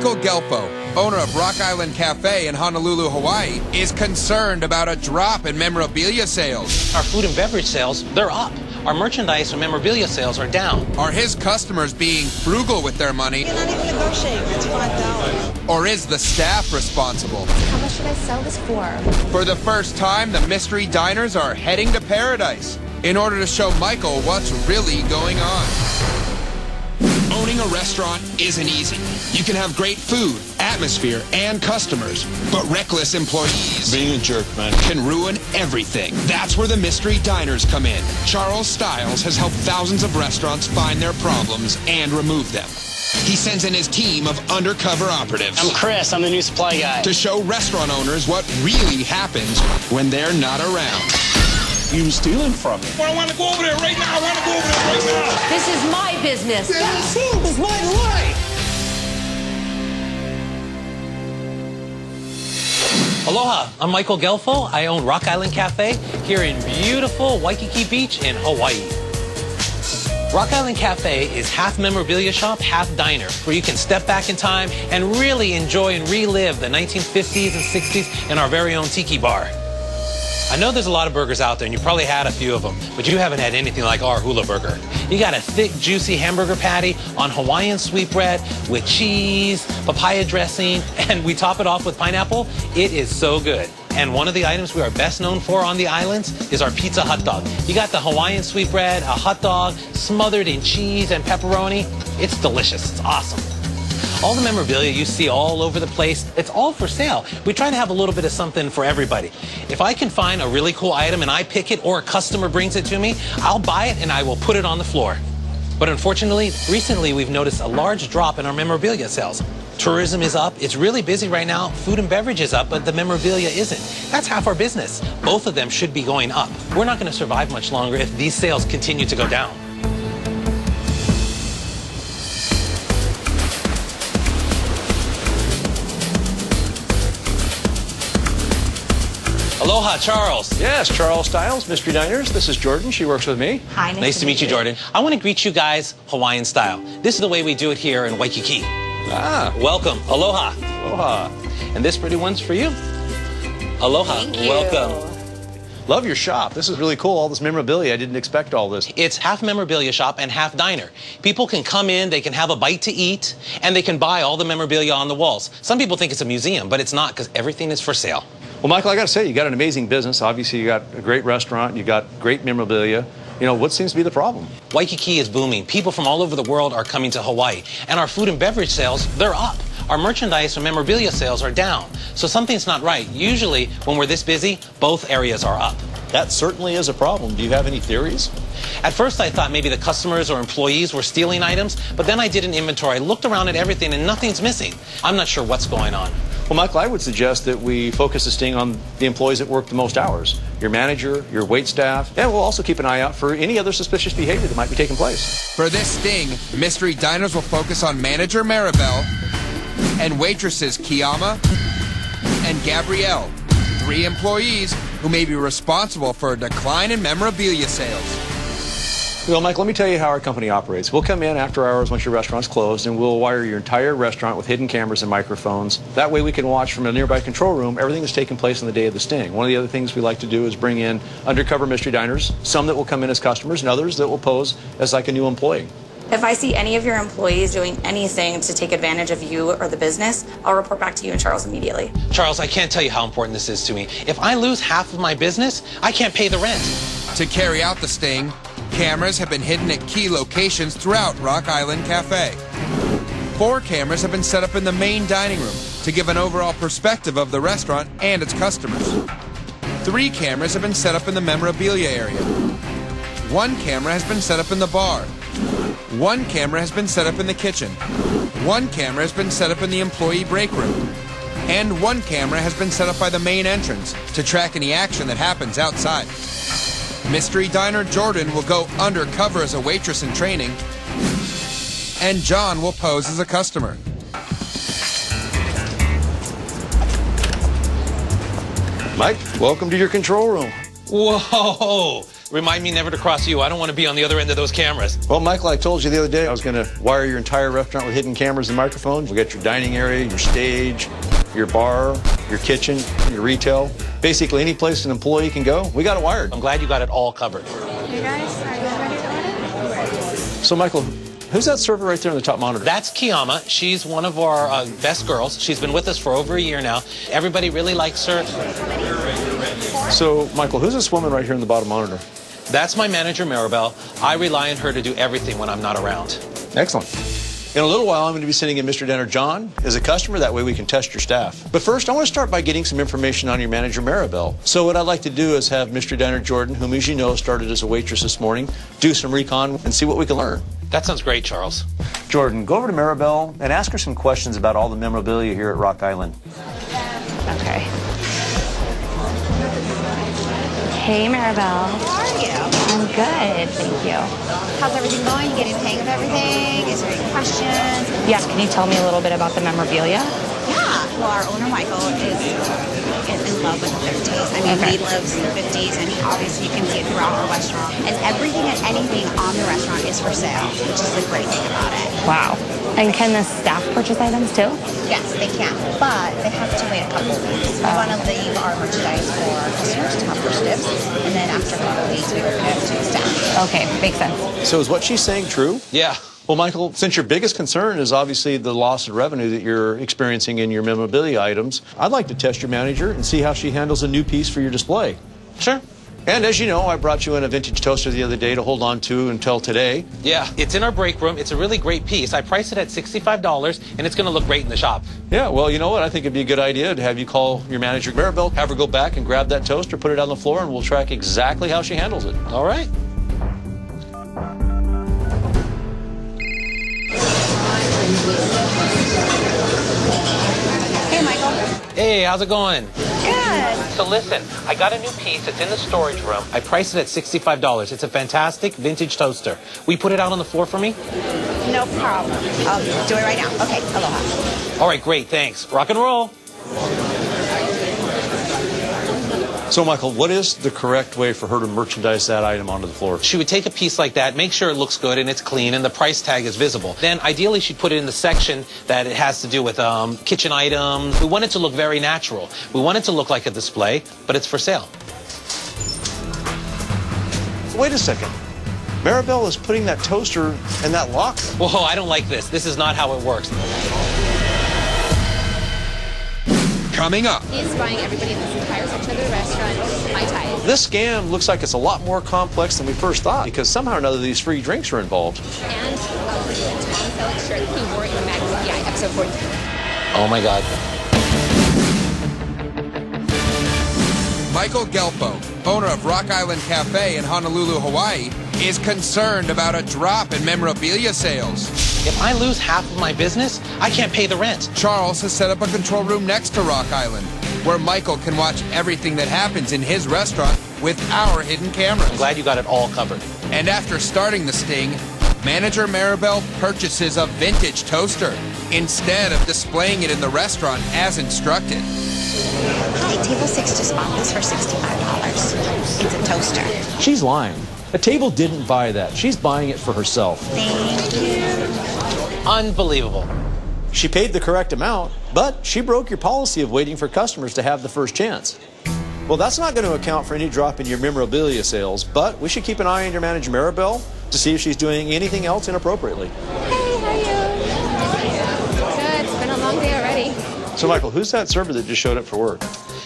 Michael Gelfo, owner of Rock Island Cafe in Honolulu, Hawaii, is concerned about a drop in memorabilia sales. Our food and beverage sales, they're up. Our merchandise and memorabilia sales are down. Are his customers being frugal with their money? You're not even negotiating. It's $5. Or is the staff responsible? How much should I sell this for? For the first time, the mystery diners are heading to paradise in order to show Michael what's really going on. Owning a restaurant isn't easy. You can have great food, atmosphere, and customers, but reckless employees being a jerk, man, can ruin everything. That's where the mystery diners come in. Charles Stiles has helped thousands of restaurants find their problems and remove them. He sends in his team of undercover operatives. I'm Chris. I'm the new supply guy. To show restaurant owners what really happens when they're not around. You were stealing from me. Well, I want to go over there right now. I want to go over there right now. This is my business. This is my life. Aloha, I'm Michael Gelfo. I own Rock Island Cafe here in beautiful Waikiki Beach in Hawaii. Rock Island Cafe is half memorabilia shop, half diner, where you can step back in time and really enjoy and relive the 1950s and 60s in our very own tiki bar. I know there's a lot of burgers out there, and you probably had a few of them, but you haven't had anything like our hula burger. You got a thick, juicy hamburger patty on Hawaiian sweetbread with cheese, papaya dressing, and we top it off with pineapple. It is so good. And one of the items we are best known for on the islands is our pizza hot dog. You got the Hawaiian sweetbread, a hot dog smothered in cheese and pepperoni. It's delicious. It's awesome. All the memorabilia you see all over the place, it's all for sale. We try to have a little bit of something for everybody. If I can find a really cool item and I pick it or a customer brings it to me, I'll buy it and I will put it on the floor. But unfortunately, recently we've noticed a large drop in our memorabilia sales. Tourism is up. It's really busy right now. Food and beverage is up, but the memorabilia isn't. That's half our business. Both of them should be going up. We're not going to survive much longer if these sales continue to go down. Aloha, Charles. Yes, Charles Stiles, Mystery Diners. This is Jordan. She works with me. Hi, Nice to meet you, Jordan. I want to greet you guys Hawaiian style. This is the way we do it here in Waikiki. Ah. Welcome. Aloha. Aloha. And this pretty one's for you. Aloha. Thank you. Welcome. Love your shop. This is really cool. All this memorabilia. I didn't expect all this. It's half memorabilia shop and half diner. People can come in, they can have a bite to eat, and they can buy all the memorabilia on the walls. Some people think it's a museum, but it's not because everything is for sale. Well, Michael, I got to say, you got an amazing business. Obviously, you got a great restaurant. You got great memorabilia. You know, what seems to be the problem? Waikiki is booming. People from all over the world are coming to Hawaii. And our food and beverage sales, they're up. Our merchandise and memorabilia sales are down. So something's not right. Usually, when we're this busy, both areas are up. That certainly is a problem. Do you have any theories? At first, I thought maybe the customers or employees were stealing items, but then I did an inventory. I looked around at everything, and nothing's missing. I'm not sure what's going on. Well, Michael, I would suggest that we focus the sting on the employees that work the most hours. Your manager, your wait staff, and we'll also keep an eye out for any other suspicious behavior that might be taking place. For this sting, mystery diners will focus on manager Maribel and waitresses Kiyama and Gabrielle, 3 employees who may be responsible for a decline in memorabilia sales. Well, Mike, let me tell you how our company operates. We'll come in after hours once your restaurant's closed, and we'll wire your entire restaurant with hidden cameras and microphones. That way we can watch from a nearby control room everything that's taking place on the day of the sting. One of the other things we like to do is bring in undercover mystery diners, some that will come in as customers and others that will pose as like a new employee. If I see any of your employees doing anything to take advantage of you or the business, I'll report back to you and Charles immediately. Charles, I can't tell you how important this is to me. If I lose half of my business, I can't pay the rent. To carry out the sting, cameras have been hidden at key locations throughout Rock Island Cafe. 4 cameras have been set up in the main dining room to give an overall perspective of the restaurant and its customers. 3 cameras have been set up in the memorabilia area. 1 camera has been set up in the bar. 1 camera has been set up in the kitchen. 1 camera has been set up in the employee break room. And 1 camera has been set up by the main entrance to track any action that happens outside. Mystery Diner Jordan will go undercover as a waitress in training, and John will pose as a customer. Mike, welcome to your control room. Whoa! Remind me never to cross you. I don't want to be on the other end of those cameras. Well, Michael, I told you the other day I was going to wire your entire restaurant with hidden cameras and microphones. We got your dining area, your stage, your bar, your kitchen, your retail. Basically, any place an employee can go, we got it wired. I'm glad you got it all covered. You guys, are you ready to order? So, Michael, who's that server right there on the top monitor? That's Kiyama. She's one of our best girls. She's been with us for over a year now. Everybody really likes her. So, Michael, who's this woman right here on the bottom monitor? That's my manager, Maribel. I rely on her to do everything when I'm not around. Excellent. In a little while, I'm going to be sending in Mr. Denner John as a customer. That way we can test your staff. But first, I want to start by getting some information on your manager, Maribel. So what I'd like to do is have Mr. Denner Jordan, whom, as you know, started as a waitress this morning, do some recon and see what we can learn. That sounds great, Charles. Jordan, go over to Maribel and ask her some questions about all the memorabilia here at Rock Island. Okay. Hey, Maribel. How are you? I'm good, thank you. How's everything going? You getting the hang of everything? Is there any questions? Yeah, can you tell me a little bit about the memorabilia? Yeah. Well, our owner, Michael, is in love with the 50s. I mean, he loves the 50s, and obviously you can see it throughout our restaurant. And everything and anything on the restaurant is for sale, which is the great thing about it. Wow. And can the staff purchase items too? Yes, they can, but they have to wait a couple of weeks. We want to leave our merchandise for our customers to have first dibs, and then after a couple of weeks, we open it up to the staff. Okay, makes sense. So is what she's saying true? Yeah. Well, Michael, since your biggest concern is obviously the loss of revenue that you're experiencing in your memorabilia items, I'd like to test your manager and see how she handles a new piece for your display. Sure. And as you know, I brought you in a vintage toaster the other day to hold on to until today. Yeah, it's in our break room. It's a really great piece. I priced it at $65, and it's going to look great in the shop. Yeah, well, you know what? I think it'd be a good idea to have you call your manager, Maribel, have her go back and grab that toaster, put it on the floor, and we'll track exactly how she handles it. All right. Hey, Michael. Hey, how's it going? Good. So listen, I got a new piece. It's in the storage room. I priced it at $65. It's a fantastic vintage toaster. Will you put it out on the floor for me? No problem. I'll do it right now. Okay, aloha. All right, great, thanks. Rock and roll. So, Michael, what is the correct way for her to merchandise that item onto the floor? She would take a piece like that, make sure it looks good and it's clean and the price tag is visible. Then ideally she'd put it in the section that it has to do with kitchen items. We want it to look very natural. We want it to look like a display, but it's for sale. Wait a second. Maribel is putting that toaster in that locker. Whoa, I don't like this. This is not how it works. Coming up. Is buying everybody in this entire section of the restaurant Mai Tais. This scam looks like it's a lot more complex than we first thought because somehow or another these free drinks are involved. And Tom Selleck's shirt that he wore in Magnum PI episode 43. Oh my God. Michael Gelfo, owner of Rock Island Cafe in Honolulu, Hawaii, is concerned about a drop in memorabilia sales. If I lose half of my business, I can't pay the rent. Charles has set up a control room next to Rock Island, where Michael can watch everything that happens in his restaurant with our hidden cameras. I'm glad you got it all covered. And after starting the sting, manager Maribel purchases a vintage toaster instead of displaying it in the restaurant as instructed. Hi, table 6 just bought this for $65. It's a toaster. She's lying. A table didn't buy that. She's buying it for herself. Thank you. Unbelievable. She paid the correct amount, but she broke your policy of waiting for customers to have the first chance. Well, that's not going to account for any drop in your memorabilia sales, but we should keep an eye on your manager, Maribel, to see if she's doing anything else inappropriately. Hey, how are you? Good. It's been a long day already. So, Michael, who's that server that just showed up for work?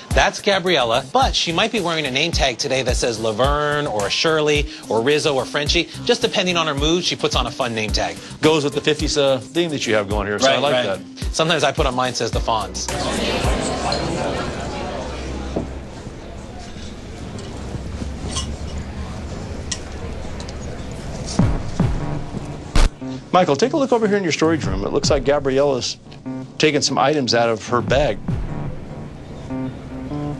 That's Gabriella, but she might be wearing a name tag today that says Laverne or Shirley or Rizzo or Frenchie. Just depending on her mood, she puts on a fun name tag. Goes with the 50s theme that you have going here, so I like that. Sometimes I put on mine says the Fonz. Michael, take a look over here in your storage room. It looks like Gabriella's taking some items out of her bag.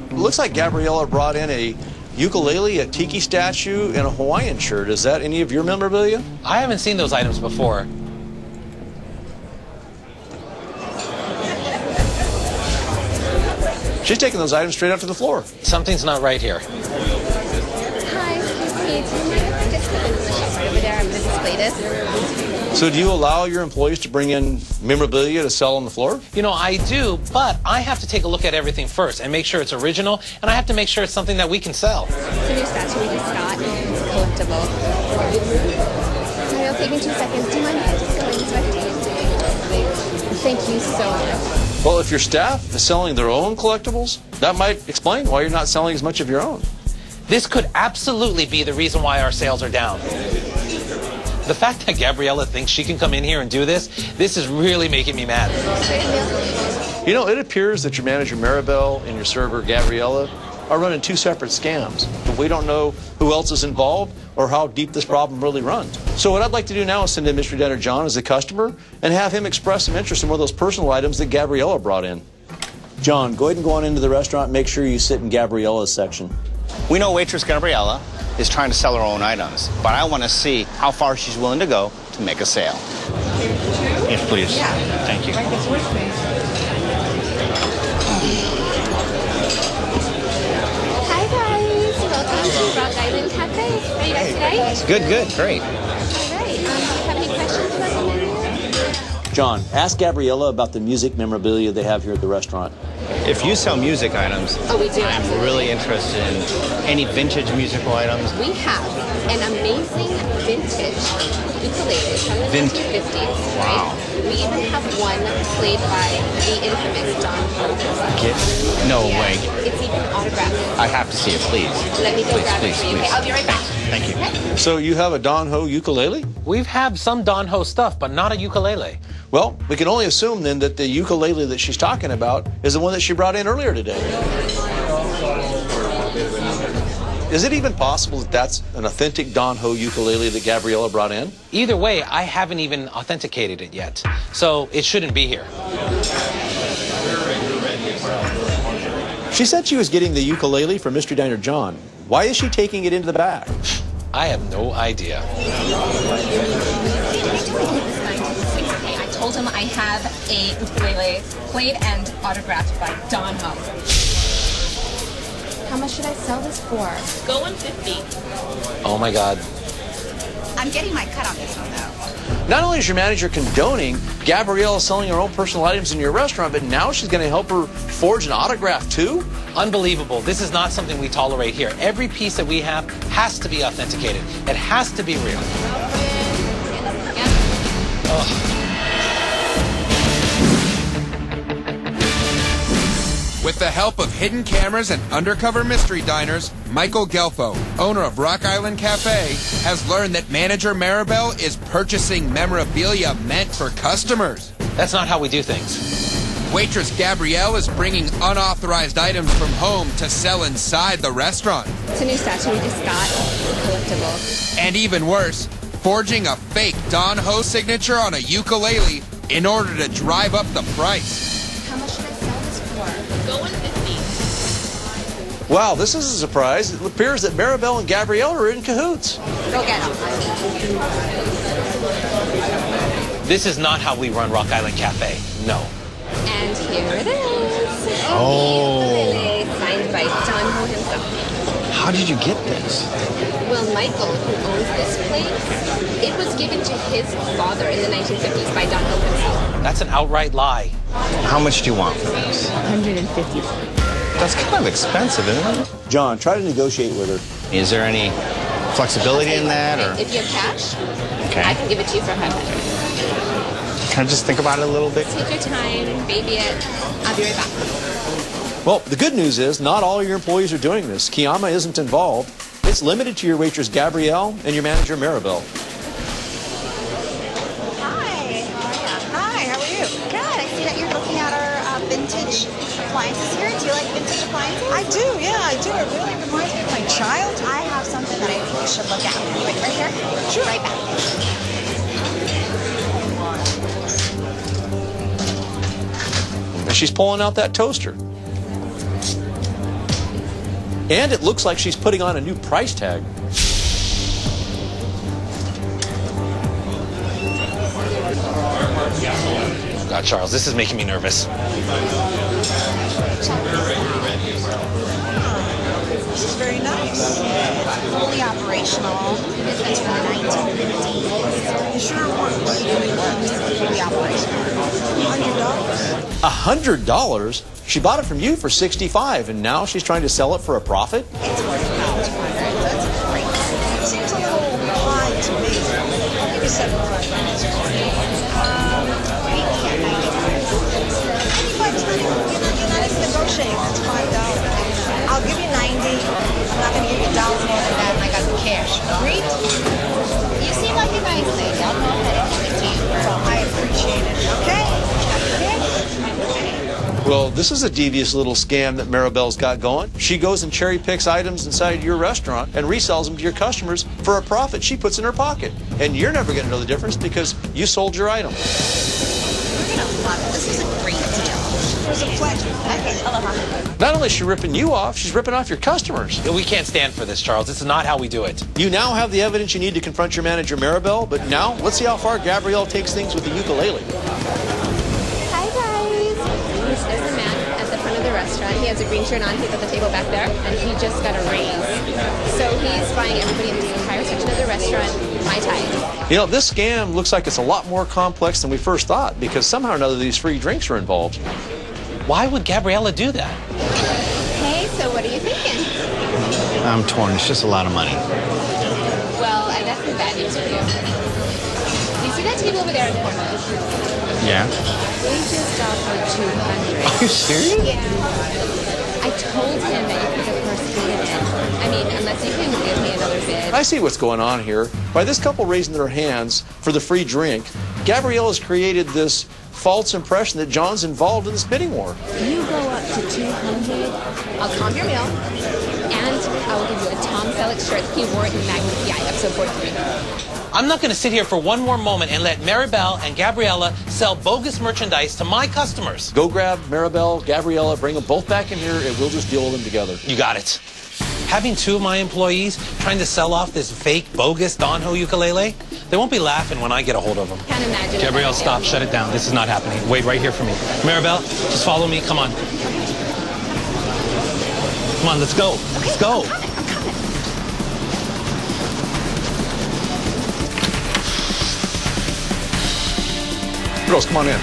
It looks like Gabriella brought in a ukulele, a tiki statue, and a Hawaiian shirt. Is that any of your memorabilia? I haven't seen those items before. She's taking those items straight up to the floor. Something's not right here. Hi, excuse me. Hey, do you mind if I just come into the shop right over there? I'm going to display this. So do you allow your employees to bring in memorabilia to sell on the floor? You know, I do, but I have to take a look at everything first and make sure it's original, and I have to make sure it's something that we can sell. It's a new statue we just got. It's collectible. It'll take me 2 seconds. Do you mind if I just go in this way? Thank you so much. Well, if your staff is selling their own collectibles, that might explain why you're not selling as much of your own. This could absolutely be the reason why our sales are down. The fact that Gabriella thinks she can come in here and do this is really making me mad. You know, it appears that your manager Maribel and your server Gabriella are running 2 separate scams. But we don't know who else is involved or how deep this problem really runs. So what I'd like to do now is send in Mr. Diner John as a customer and have him express some interest in one of those personal items that Gabriella brought in. John, go ahead and go on into the restaurant and make sure you sit in Gabriella's section. We know waitress Gabriella is trying to sell her own items, but I want to see how far she's willing to go to make a sale. Yes, please. Yeah. Thank you. Hi, guys. Welcome to Rock Island Cafe. How are you guys today? Good, great. All right. Do you have any questions about the menu? John, ask Gabriella about the music memorabilia they have here at the restaurant. If you sell music items, Oh, we do. I'm really interested in any vintage musical items. We have an amazing vintage ukulele from the Vintage. 1950s. Wow. Right? We even have one played by the infamous Don Ho. No Yeah. way. It's even autographed. I have to see it, please. Let me go Please, grab it please, for you. please. Okay, I'll be right back. Thank you. Okay? So you have a Don Ho ukulele? We've had some Don Ho stuff, but not a ukulele. Well, we can only assume then that the ukulele that she's talking about is the one that she brought in earlier today. Is it even possible that that's an authentic Don Ho ukulele that Gabriella brought in? Either way, I haven't even authenticated it yet, so it shouldn't be here. She said she was getting the ukulele from Mr. Diner John. Why is she taking it into the back? I have no idea. I told him I have a ukulele played and autographed by Don Ho. How much should I sell this for? Go 150. Oh my God. I'm getting my cut on this one, though. Not only is your manager condoning Gabriella selling her own personal items in your restaurant, but now she's going to help her forge an autograph too? Unbelievable. This is not something we tolerate here. Every piece that we have has to be authenticated. It has to be real. With the help of hidden cameras and undercover mystery diners, Michael Gelfo, owner of Rock Island Cafe, has learned that manager Maribel is purchasing memorabilia meant for customers. That's not how we do things. Waitress Gabrielle is bringing unauthorized items from home to sell inside the restaurant. It's a new statue we just got. It's collectible. And even worse, forging a fake Don Ho signature on a ukulele in order to drive up the price. How much should I sell this for? Go 150. Wow, this is a surprise. It appears that Maribel and Gabriella are in cahoots. Go get them. This is not how we run Rock Island Cafe. No. And here it is. Oh. Ukulele signed by Don Ho himself. How did you get this? Well, Michael, who owns this place, it was given to his father in the 1950s by Don Ho himself. That's an outright lie. How much do you want for this? 150. That's kind of expensive, isn't it? John, try to negotiate with her. Is there any flexibility in that, or If you have cash, okay? I can give it to you for 500. Can I just think about it a little bit? Take your time, baby it. I'll be right back. Well, the good news is not all your employees are doing this. Kiyama isn't involved. It's limited to your waitress Gabrielle and your manager Maribel. Hi. Hi, how are you? Good. I see that you're looking at our vintage appliances here. Do you like vintage appliances? I do, yeah, I do. It really reminds me of my childhood. I have something that I think you should look at. Wait, right here? Sure. Right back. And she's pulling out that toaster. And it looks like she's putting on a new price tag. Oh God, Charles, this is making me nervous. This is very nice. Fully operational. traditional. It's from the 1950s. It sure works. The operation. $100? $100? She bought it from you for $65, and now she's trying to sell it for a profit? It's worth about $200. That's great. It seems a little high to me. I'll give you 75 minutes. We can't make it. 95's not even, you're not even negotiating. That's $5. I'll give you 90. I'm not going to give you $1 more than that, and I got the cash. Agreed? You seem like a nice lady. I'll go ahead and give it to you. Well, I appreciate it. Okay? Well, this is a devious little scam that Maribel's got going. She goes and cherry picks items inside your restaurant and resells them to your customers for a profit she puts in her pocket. And you're never going to know the difference because you sold your item. You're going to love it. This is a great deal. It was a pleasure. Okay, aloha. Not only is she ripping you off, she's ripping off your customers. We can't stand for this, Charles. This is not how we do it. You now have the evidence you need to confront your manager, Maribel, but now let's see how far Gabrielle takes things with the ukulele. Hi, guys. There's a man at the front of the restaurant. He has a green shirt on. He's at the table back there, and he just got a raise. So he's buying everybody in the entire section of the restaurant Mai Tai. You know, this scam looks like it's a lot more complex than we first thought because somehow or another these free drinks are involved. Why would Gabriella do that? Hey, so what are you thinking? I'm torn. It's just a lot of money. Well, I got some bad news for you. You see that table over there in the corner? Yeah? We just offered $200. Are you serious? Yeah. I told him that you could, of course, get it in. I mean, unless you can give me another bid. I see what's going on here. By this couple raising their hands for the free drink, Gabrielle has created this false impression that John's involved in this bidding war. You go up to $200, I'll comp your meal, and I will give you a Tom Selleck shirt. He wore it in Magnum PI, episode 43. I'm not going to sit here for one more moment and let Maribel and Gabriella sell bogus merchandise to my customers. Go grab Maribel, Gabriella, bring them both back in here, and we'll just deal with them together. You got it. Having two of my employees trying to sell off this fake, bogus Don Ho ukulele, they won't be laughing when I get a hold of them. Can't imagine. Gabrielle, stop. Shut it down. This is not happening. Wait right here for me. Maribel, just follow me. Come on. Come on, let's go. Let's go. I'm coming. Girls, come on in.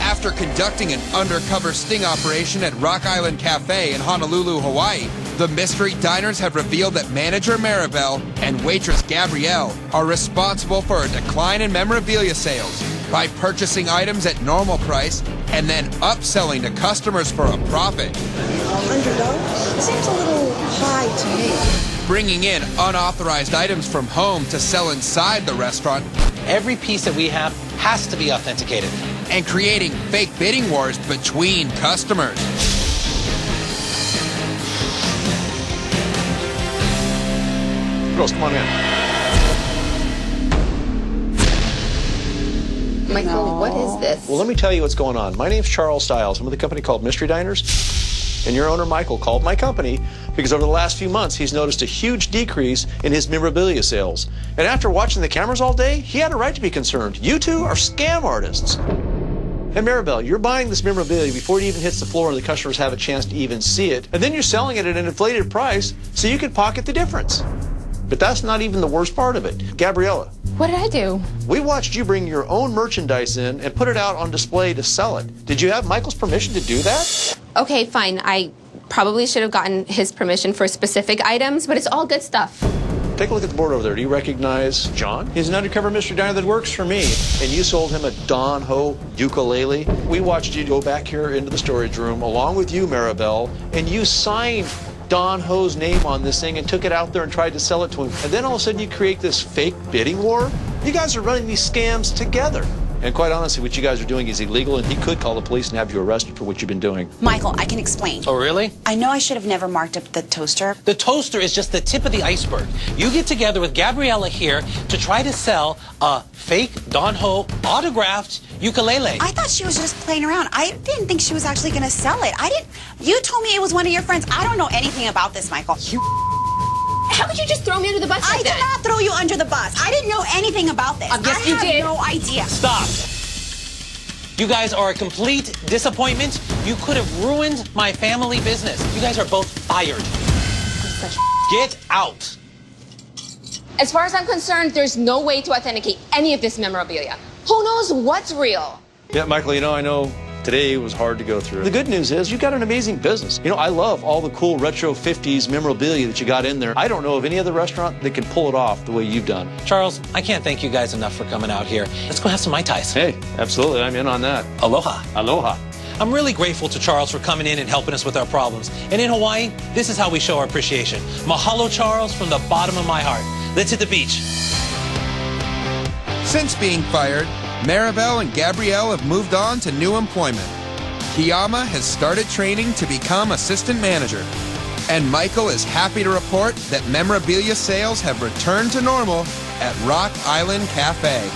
After conducting an undercover sting operation at Rock Island Cafe in Honolulu, Hawaii, the mystery diners have revealed that manager Maribel and waitress Gabrielle are responsible for a decline in memorabilia sales by purchasing items at normal price and then upselling to customers for a profit. $100? Seems a little high to me. Bringing in unauthorized items from home to sell inside the restaurant Every piece that we have has to be authenticated. and creating fake bidding wars between customers. Girls, come on in. Michael, what is this? Well, let me tell you what's going on. My name's Charles Stiles. I'm with a company called Mystery Diners. And your owner, Michael, called my company because over the last few months, he's noticed a huge decrease in his memorabilia sales. And after watching the cameras all day, he had a right to be concerned. You two are scam artists. And Maribel, you're buying this memorabilia before it even hits the floor and the customers have a chance to even see it. And then you're selling it at an inflated price so you can pocket the difference. But that's not even the worst part of it. Gabriella, What did I do? we watched you bring your own merchandise in and put it out on display to sell it. Did you have Michael's permission to do that? Okay, fine. I probably should have gotten his permission for specific items, but it's all good stuff. Take a look at the board over there. Do you recognize John? He's an undercover mystery diner that works for me. And you sold him a Don Ho ukulele. We watched you go back here into the storage room along with you, Maribel, and you signed Don Ho's name on this thing and took it out there and tried to sell it to him. And then all of a sudden you create this fake bidding war? You guys are running these scams together. And quite honestly, what you guys are doing is illegal, and he could call the police and have you arrested for what you've been doing. Michael, I can explain. Oh, really? I know I should have never marked up the toaster. The toaster is just the tip of the iceberg. You get together with Gabriella here to try to sell a fake Don Ho autographed ukulele. I thought she was just playing around. I didn't think she was actually going to sell it. You told me it was one of your friends. I don't know anything about this, Michael. How could you just throw me under the bus I like did that? not throw you under the bus. I didn't know anything about this. Yes, you I did. have no idea. Stop. You guys are a complete disappointment. You could have ruined my family business. You guys are both fired. Get out. As far as I'm concerned, there's no way to authenticate any of this memorabilia. Who knows what's real? Yeah, Michael, I know today was hard to go through. The good news is you've got an amazing business. I love all the cool retro 50s memorabilia that you got in there. I don't know of any other restaurant that can pull it off the way you've done. Charles, I can't thank you guys enough for coming out here. Let's go have some Mai Tais. Hey, absolutely. I'm in on that. Aloha. Aloha. I'm really grateful to Charles for coming in and helping us with our problems. And in Hawaii, this is how we show our appreciation. Mahalo, Charles, from the bottom of my heart. Let's hit the beach. Since being fired, Maribel and Gabrielle have moved on to new employment. Kiyama has started training to become assistant manager. And Michael is happy to report that memorabilia sales have returned to normal at Rock Island Cafe.